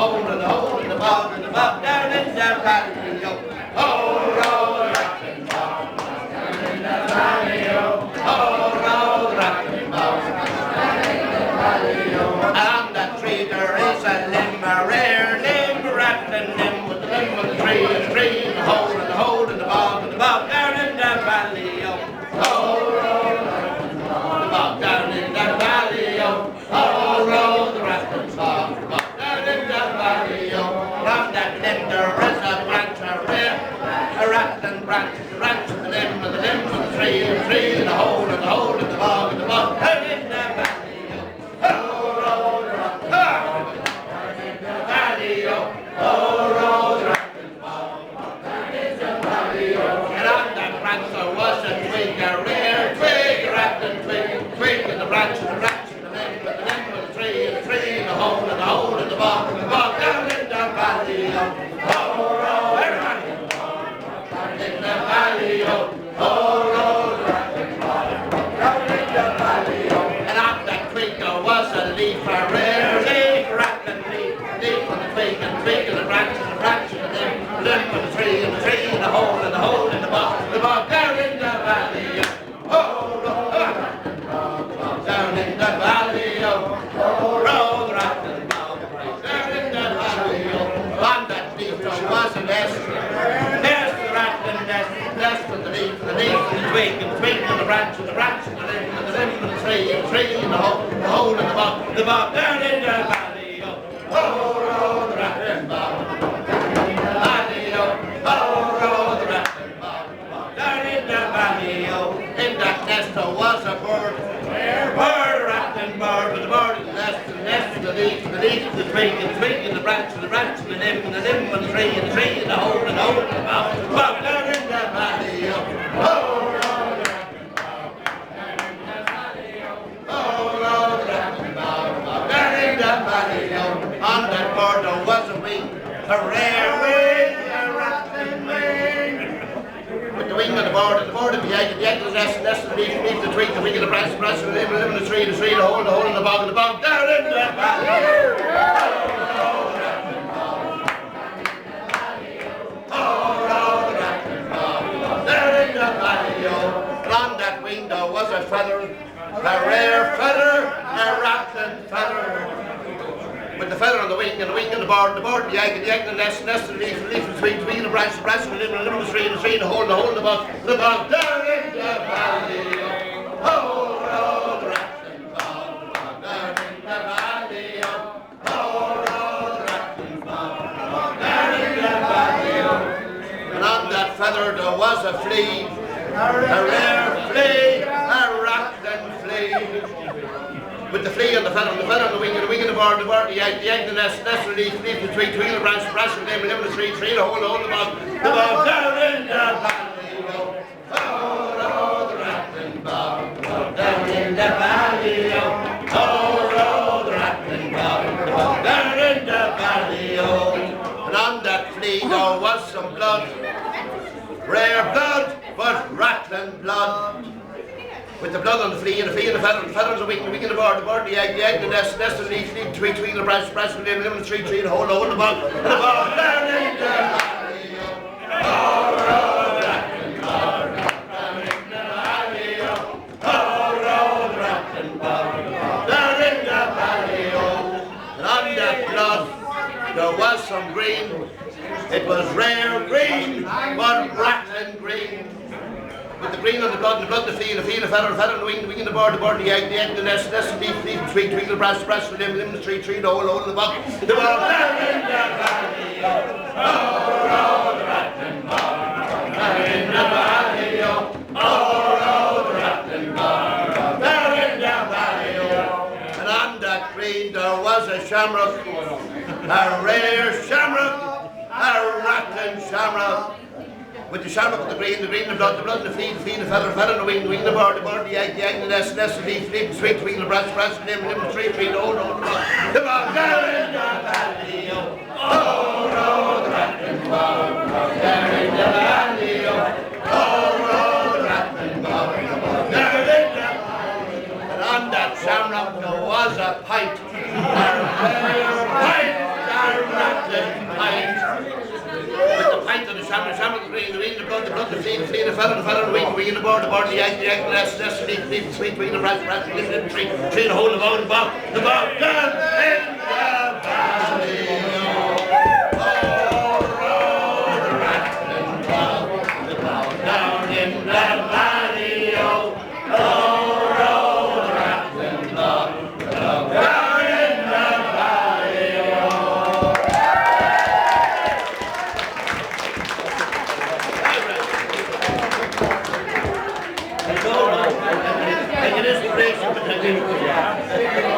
hole and the hole in the bog and the bog down in the valley, yo. Oh, roll the rattling bog down in the valley, yo. Oh, roll the rattling bog down in the valley, yo. And on that tree there is a limb, a rare limb, rattling limb with the limb of the tree, and the tree and the hole in the bog and the bog down in the valley, yo. Oh, roll the rattling bog down in the valley, yo. Oh, roll the rattling bog down in the valley, yo. From that limb there is a branch, a rattling branch, the branch of the limb of the tree, and the tree and the hole in the bog and the bog down in the valley, yo. Oh, roll the rattling bog down in the valley, yo. Oh, roll the rattling bog down in the valley, yo. And on that branch there was a twig, a rare twig, a rattling twig, and the branch of the limb of the tree, and the tree and the hole in the bog and the bog down in the valley, yo. Oh, roll the rattling bog down in the valley, yo. Oh, roll the rattling bog down in the valley, yo. And on that twig there was a leaf, a rare leaf, a rattling leaf on the twig, and the branch of the limb of the tree, and the tree and the hole in the bog down in the valley, yo. Oh, roll the rattling bog down in the valley, yo. Oh, roll the rattling bog down in the valley, yo. On that leaf there was a nest, the rattling nest with the leaf, and the twig, and the twig, and the branch, and the limb, and the limb of the tree, and the hole in the bog down in the valley, yo. Oh, roll the rattling bog down in the valley, yo. Oh, roll the rattling bog down in the valley, yo. In that nest there was a bird, a rattling bird, with the bird in the nest, and the leaf, and the twig, and the branch, and the limb, and the limb of the tree, and the hole in the bog down in the valley, yo. Oh, roll the rattling bog down in the valley, yo. Oh, roll the rattling bog down in the valley, yo. On that bird there was a wing, a rare wing, a rattling wing. With the wing on the bird and the egg of the nest, the leaf, the twig, the wing of the branch, the limb of the tree, the hole in the bog down in the valley. Oh, rattling bog oh, the rattling bog down in the valley, yo. And on that wing there was a feather, a rare feather, a rattling feather. With the feather on the wing, and the wing on the bird, and the egg and the nest, the leaf, the twig, the branch, the limb of the tree, the hole in the bog down in the valley, yo. Oh, roll the rattling bog down in the valley, yo. Oh, roll the rattling bog down in the valley, yo. And on that feather there was a fleadh, a rare fleadh, a rattling fleadh. With the fleadh and the feather on the wing, and the wing and the bird, the egg, the nest, the leaf, the twig, the branch, the limb of the tree, the hole in the bog down in the valley, yo. Oh, roll the rattling bog down in the valley, yo. Oh, roll the rattling bog down in the valley, yo. And on that fleadh there was some blood, rare blood, but rattling blood. With the blood on the fleadh and the feather on the wing and the bird, the egg, the nest, the leaf, the twig, the branch, the limb of the tree, the hole in the bog down in the valley, yo. Oh, roll the rattling bog down in the valley, yo. Oh, roll the rattling bog down in the valley, yo. And on that blood there was some green. It was rare green, but rattling green. With the green on the blood, the fleadh, the feather on the wing and the bird, the egg, the nest, the leaf, the twig, the branch, the limb of the tree, the hole in the bog down in the valley, yo. Oh, roll the rattling bog down in the valley, yo. Oh, roll the rattling bog down in the valley, yo. And on that green there was a shamrock, a rare shamrock, a rattling shamrock. With the shamrock of the green, the blood, the fleadh, the feather on the wing, the bird, the egg, the nest, the leaf, the twig, the branch, the limb of the tree, the hole in the bog down in the valley, yo. Oh, roll the rattling bog down in the valley, yo. Oh, roll the rattling bog down in the valley. And on that shamrock there was a pipe, a rare pipe, a blood, the Fleadh, the fellow, the wing, the board, the egg, the nest, sweet, wing, the rat, the tree, the hole, the bow, the bow, down in the valley. Oh, roll the rattling bow, down in the valley. Oh, roll the rattling bow, down in the valley. I get inspiration, but I didn't.